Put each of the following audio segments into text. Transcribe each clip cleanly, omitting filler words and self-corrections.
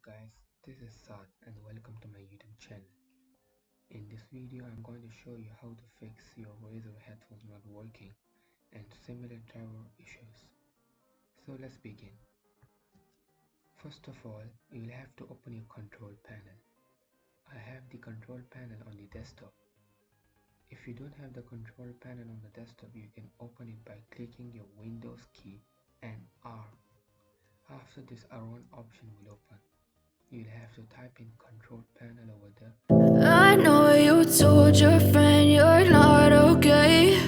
Guys, this is Saad and welcome to my YouTube channel. In this video I'm going to show you how to fix your Razer headphones not working and similar driver issues. So let's begin. First of all, you'll have to open your control panel. I have the control panel on the desktop. If you don't have the control panel on the desktop, you can open it by clicking your Windows key and R. After this, R1 option will open. You'll have to type in control panel over there. I know you told your friend you're not okay,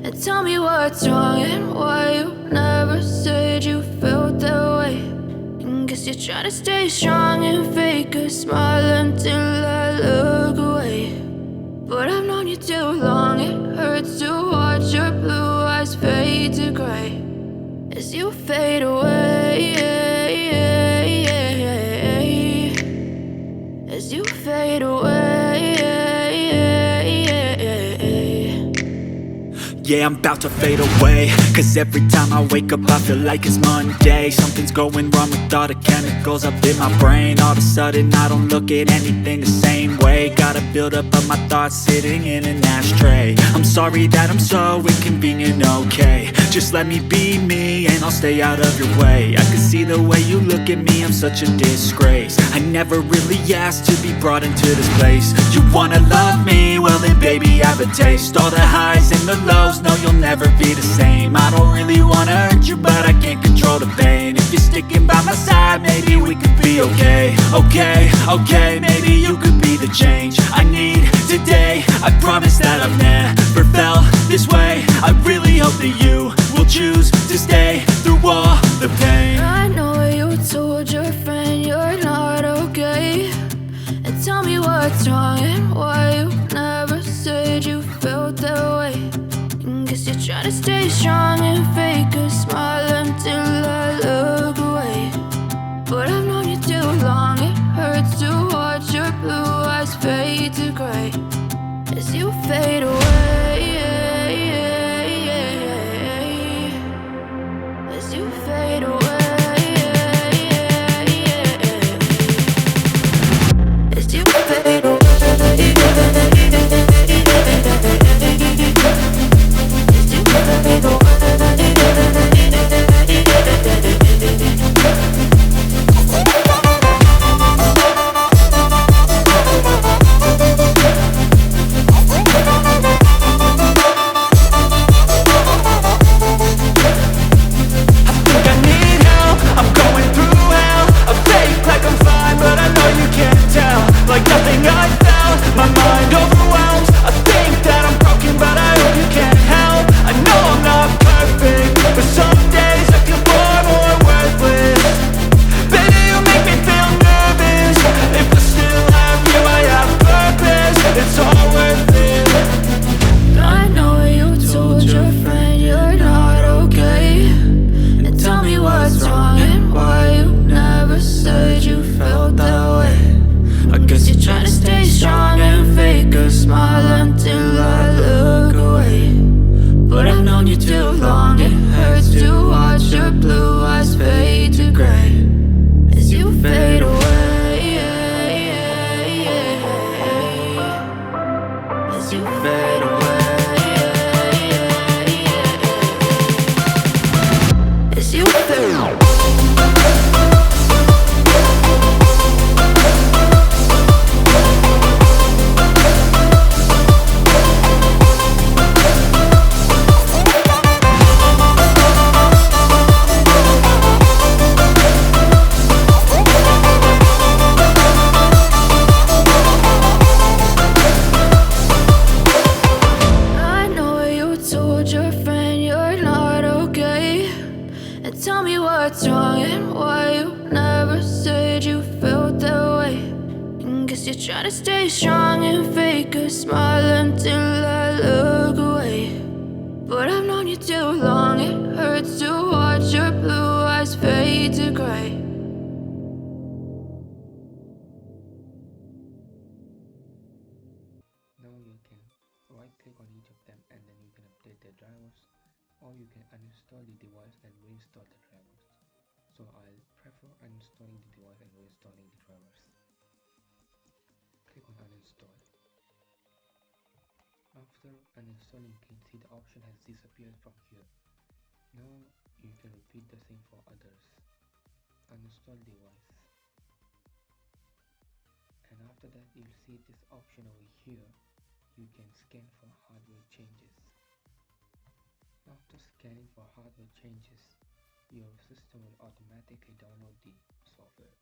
and tell me what's wrong and why you never said you felt that way. And guess you're trying to stay strong and fake a smile until I look away. But I've known you too long, it hurts to watch your blue eyes fade to gray as you fade away. As you fade away. Yeah, I'm about to fade away, cause every time I wake up I feel like it's Monday. Something's going wrong with all the chemicals up in my brain. All of a sudden I don't look at anything the same way. Gotta build up of my thoughts sitting in an ashtray. I'm sorry that I'm so inconvenient, okay. Just let me be me and I'll stay out of your way. I can see the way you look at me, I'm such a disgrace. I never really asked to be brought into this place. You wanna love me? Well then baby I have a taste. All the highs and the lows, no you'll never be the same. I don't really wanna hurt you but I can't control the pain. If you're sticking by my side, maybe we could be okay. Okay, maybe you could be the change I need today. I promise that I've never felt this way. I really hope that you will choose to stay through all the pain. I know you told your friend you're not okay, and tell me what's wrong and why you never said you felt that way. And guess you're trying to stay strong and fake a smile until I look away. But I've known you too long, it hurts to watch your blue eyes fade to gray as you fade away. As you fade away. As you fade away. As you fade away. Like nothing I felt, my mind overwhelmed. I think that I'm broken, but I hope you can't help. I know I'm not perfect, but some days I feel far more worthless. Baby, you make me feel nervous. If I still have you, I have purpose. It's all worth it. I know you told your friend you're not okay, and tell me what's wrong and why you never said you felt that way. I guess you're trying to stay strong and fake a smile until I look away. But I've known you too long, it hurts to watch your blue eyes fade to gray as you fade away. As you fade away. As you fade away. Tell me what's wrong and why you never said you felt that way. And guess you're trying to stay strong and fake a smile until I look away. But I've known you too long, it hurts to watch your blue eyes fade to gray. Now you can right click on each of them and then you can update their drivers, or you can uninstall the device and reinstall the drivers. So I'll prefer uninstalling the device and reinstalling uninstall. After uninstalling, you can see the option has disappeared from here. Now you can repeat the same for others. Uninstall device. And after that you'll see this option over here. You can scan for hardware changes. After scanning for hardware changes, your system will automatically download the software.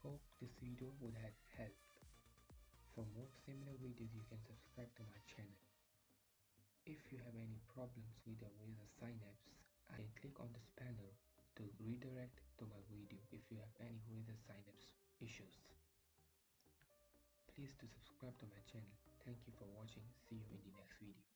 Hope this video would have helped. For more similar videos, you can subscribe to my channel. If you have any problems with your Razer Synapse, I can click on this panel to redirect to my video if you have any Razer Synapse issues. Please do subscribe to my channel. Thank you for watching. See you in the next video.